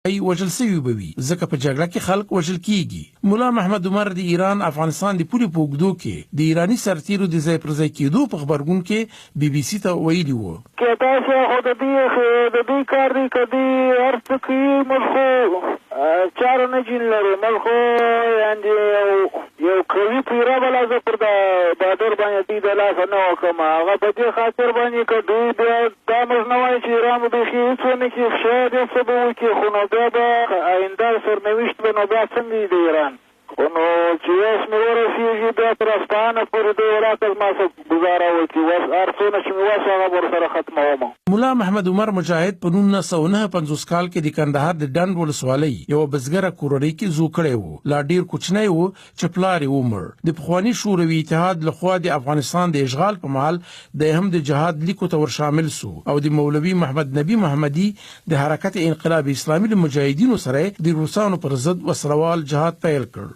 ای وژل سوي به وي ځکه په جګړه کې خلک وژل کیږي. مولا محمد عمر د ایران افغانستان د پولې په اوږدو کې د ایراني سرتیرو د ځای پر ځای کېدو په خبرګون کې بي بي سي ته ویلي وو چې تاسو خو د دې کار دی که دې هر څه کوي موږ خو چاره نه جین لرو موږ خو یعنې یو قوي پیره به لا زه پر بهادر باندې دوی د لاسه نه وکړم هغه په دې خاطر باندې که دوی بیا دا موږ نه وایي چې ایران به بیخي هېڅ ونه کړي شاید یو څه به وکړي خو نو بیا به آینده سرنوشت به نو بیا څنګه وي د ایران خو نو چې اوس مې ورسېږي بیا تر اصفهانه پورې د عراق ما څه ګزاره وکړي هر څونه چې مې وس هغه ورسره ختموم. مولا محمد عمر مجاهد په 1959 کال کې د کندهار د ډنډ ولسوالۍ یو بزګره کورنۍ کې زو کړی و لا ډیر کوچنی و چې پلار یې ومړ. د پخواني شوروي اتحاد لخوا د افغانستان د اشغال په مهال د هم د جهاد لیکو ته ور شامل سو او د مولوي محمد نبی محمدي د حرکت انقلاب اسلامي له مجاهدینو سره د روسانو پر ضد وسلوال جهاد پیل کړ.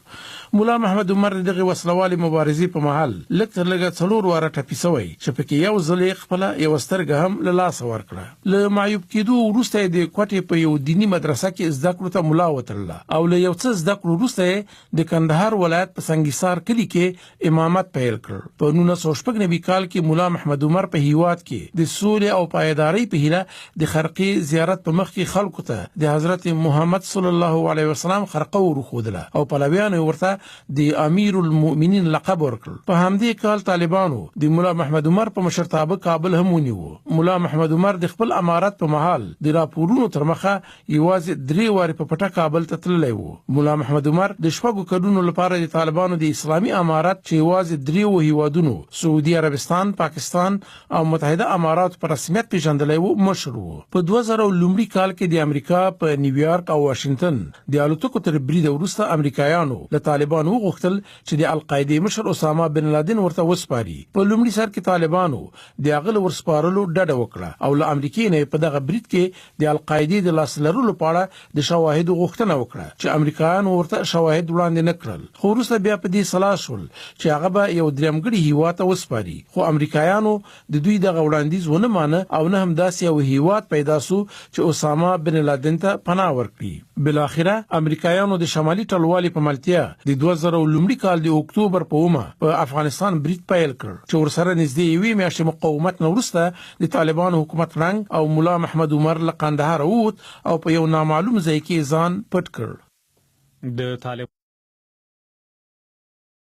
مولا محمد عمر دغه وسلوال مبارزې په مهال لږ تر لږه 4 واره ټپي شوی چې پکې یو ځل خپل یو سترګه هم له لاس ورکړه. له معیوب کېدو وروسته د کوټې په یو دینی مدرسه کې زده کړو ته ملا وترله او له یو څه زده کړو وروسته د کندهار ولایت په سنگیسار کلی کې امامت پیل کړ. په 1990 کال کې مولا محمد عمر په هیواد کې د سولې او پایداري په هیله د خرقي زیارت په مخ کې خلکو ته د حضرت محمد صلی الله علیه وسلم خرقه ورخودله او پلویانو ورته د امیر المؤمنین لقب ورکړ. په همدې کال طالبانو د مولا محمد عمر په مشرتابه کابل هم ونیو. مولا محمد عمر د خپل امارت په محل د راپورونو تر مخه یوازې 3 واره په پټه کابل ته تللی و. مولا محمد عمر د شپږو کډونو لپاره د طالبانو د اسلامي امارت چې یوازې 3 هیوادونو سعودي عربستان، پاکستان او متحده امارات په رسمیت پیژندلی و مشر و. په 2000 کال کې د امریکا په نیویارک او واشنگټن د الوتکو تر برید وروسته امریکایانو له طالبانو غوښتل چې د القاعده مشر اسامه بن لادن ورته وسپاري. په لومړي سر کې طالبانو د هغه ورسپارلو ډډه وکړه او له امریکای نه په دغه برید کې د القاعده د لاس لرلو لپاره د شواهد غوښتنه وکړه چې امریکایانو ورته شواهد وړاندې نه کړل. خو وروسته بیا په دې سلا شول چې هغه به یو درېمګړي هیواد ته وسپاري خو امریکایانو د دوی دغه وړاندیز ونه مانه او نه هم داسې یو هیواد پیدا سو چې اسامه بن لادن ته پناه ورکړي. بل اخره امریکایانو د شمالي ټلوالي په ملتیا د 2000 کال د اکتوبر په اومه په افغانستان برید پیل کړ چې ورسره نږدې یوې میاشتې مقاومت نه وروسته د طالبانو حکومت رنګ او مولا محمد عمر له قندهار ووت او په یو نامعلوم ځای کې ځان پټ کړ. د طالب